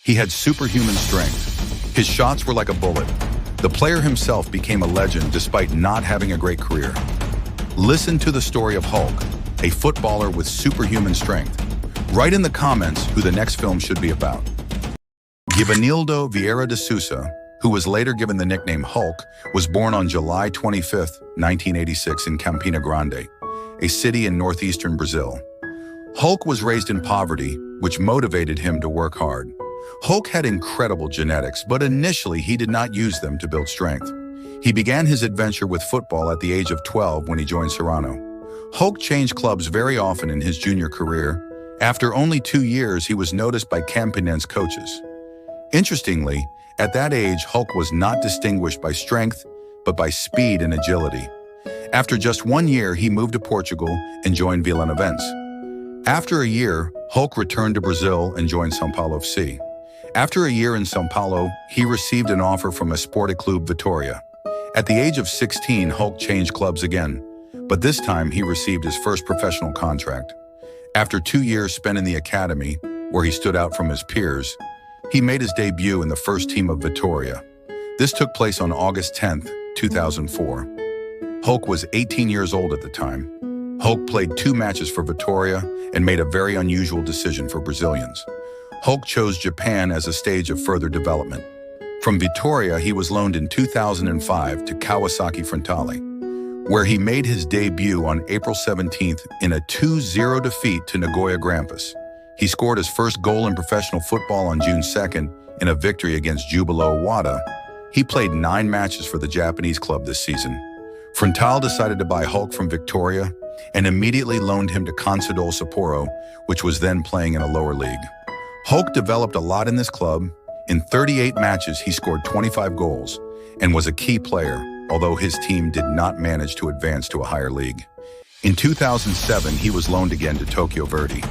He had superhuman strength. His shots were like a bullet. The player himself became a legend despite not having a great career. Listen to the story of Hulk, a footballer with superhuman strength. Write in the comments who the next film should be about. Givanildo Vieira de Sousa, who was later given the nickname Hulk, was born on July 25, 1986 in Campina Grande, a city in northeastern Brazil. Hulk was raised in poverty, which motivated him to work hard. Hulk had incredible genetics, but initially he did not use them to build strength. He began his adventure with football at the age of 12 when he joined Serrano. Hulk changed clubs very often in his junior career. After only 2 years, he was noticed by Campinense coaches. Interestingly, at that age, Hulk was not distinguished by strength, but by speed and agility. After just 1 year, he moved to Portugal and joined Vilanovense. After a year, Hulk returned to Brazil and joined São Paulo FC. After a year in São Paulo, he received an offer from Esporte Clube Vitória. At the age of 16, Hulk changed clubs again, but this time he received his first professional contract. After 2 years spent in the academy, where he stood out from his peers, he made his debut in the first team of Vitória. This took place on August 10, 2004. Hulk was 18 years old at the time. Hulk played 2 matches for Vitória and made a very unusual decision for Brazilians. Hulk chose Japan as a stage of further development. From Vitória, he was loaned in 2005 to Kawasaki Frontale, where he made his debut on April 17th in a 2-0 defeat to Nagoya Grampus. He scored his first goal in professional football on June 2nd in a victory against Jubilo Wada. He played 9 matches for the Japanese club this season. Frontale decided to buy Hulk from Vitória and immediately loaned him to Consadole Sapporo, which was then playing in a lower league. Hulk developed a lot in this club. In 38 matches, he scored 25 goals and was a key player, although his team did not manage to advance to a higher league. In 2007, he was loaned again to Tokyo Verdy.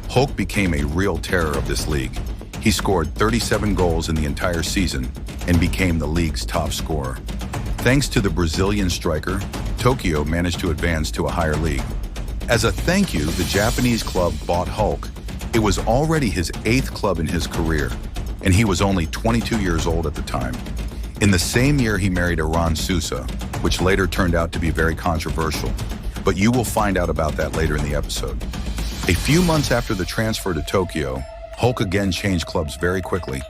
Hulk became a real terror of this league. He scored 37 goals in the entire season and became the league's top scorer. Thanks to the Brazilian striker, Tokyo managed to advance to a higher league. As a thank you, the Japanese club bought Hulk. It was already his 8th club in his career, and he was only 22 years old at the time. In the same year, he married Iran Sousa, which later turned out to be very controversial, but you will find out about that later in the episode. A few months after the transfer to Tokyo, Hulk again changed clubs very quickly,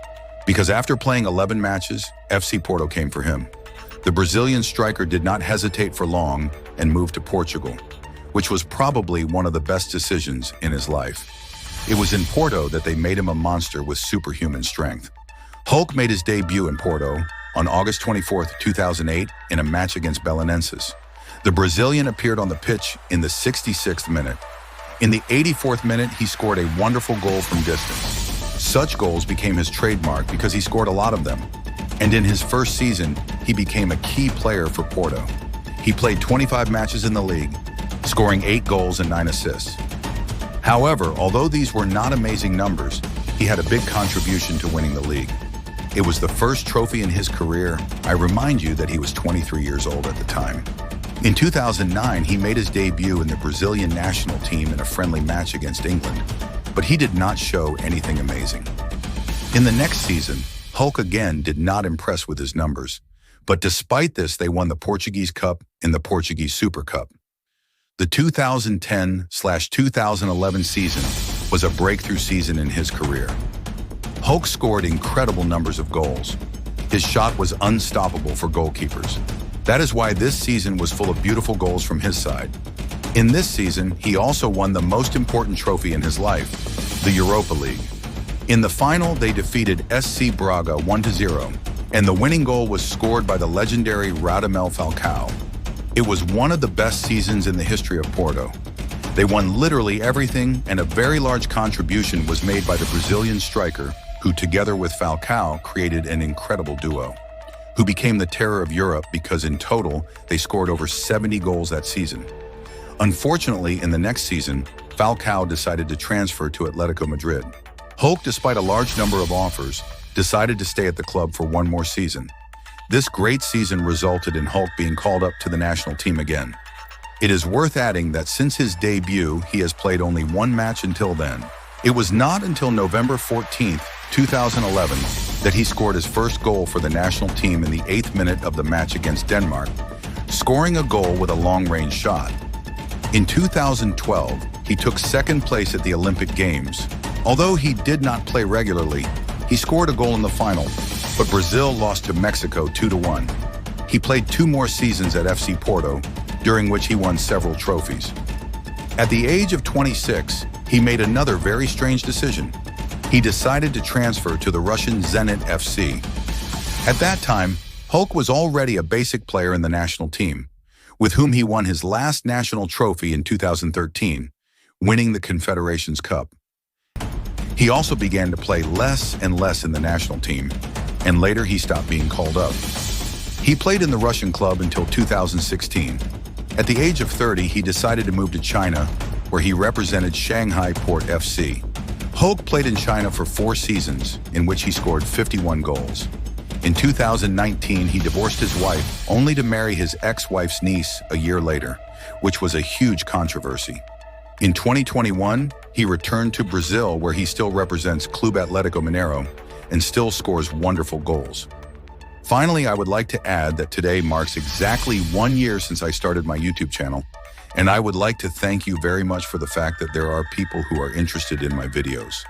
because after playing 11 matches, FC Porto came for him. The Brazilian striker did not hesitate for long and moved to Portugal, which was probably one of the best decisions in his life. It was in Porto that they made him a monster with superhuman strength. Hulk made his debut in Porto on August 24, 2008 in a match against Belenenses. The Brazilian appeared on the pitch in the 66th minute. In the 84th minute, he scored a wonderful goal from distance. Such goals became his trademark because he scored a lot of them. And in his first season, he became a key player for Porto. He played 25 matches in the league, scoring 8 goals and 9 assists. However, although these were not amazing numbers, he had a big contribution to winning the league. It was the first trophy in his career. I remind you that he was 23 years old at the time. In 2009, he made his debut in the Brazilian national team in a friendly match against England, but he did not show anything amazing. In the next season, Hulk again did not impress with his numbers, but despite this, they won the Portuguese Cup and the Portuguese Super Cup. The 2010/2011 season was a breakthrough season in his career. Hulk scored incredible numbers of goals. His shot was unstoppable for goalkeepers. That is why this season was full of beautiful goals from his side. In this season, he also won the most important trophy in his life, the Europa League. In the final, they defeated SC Braga 1-0, and the winning goal was scored by the legendary Radamel Falcao. It was one of the best seasons in the history of Porto. They won literally everything, and a very large contribution was made by the Brazilian striker, who together with Falcao created an incredible duo, who became the terror of Europe because in total, they scored over 70 goals that season. Unfortunately, in the next season, Falcao decided to transfer to Atletico Madrid. Hulk, despite a large number of offers, decided to stay at the club for one more season. This great season resulted in Hulk being called up to the national team again. It is worth adding that since his debut, he has played only one match until then. It was not until November 14, 2011, that he scored his first goal for the national team in the 8th minute of the match against Denmark, scoring a goal with a long-range shot. In 2012, he took second place at the Olympic Games. Although he did not play regularly, he scored a goal in the final, but Brazil lost to Mexico 2-1. He played 2 more seasons at FC Porto, during which he won several trophies. At the age of 26, he made another very strange decision. He decided to transfer to the Russian Zenit FC. At that time, Hulk was already a basic player in the national team, with whom he won his last national trophy in 2013, winning the Confederations Cup. He also began to play less and less in the national team, and later he stopped being called up. He played in the Russian club until 2016. At the age of 30, he decided to move to China, where he represented Shanghai Port FC. Hulk played in China for 4 seasons, in which he scored 51 goals. In 2019, he divorced his wife, only to marry his ex-wife's niece a year later, which was a huge controversy. In 2021, he returned to Brazil, where he still represents Clube Atlético Mineiro and still scores wonderful goals. Finally, I would like to add that today marks exactly 1 year since I started my YouTube channel, and I would like to thank you very much for the fact that there are people who are interested in my videos.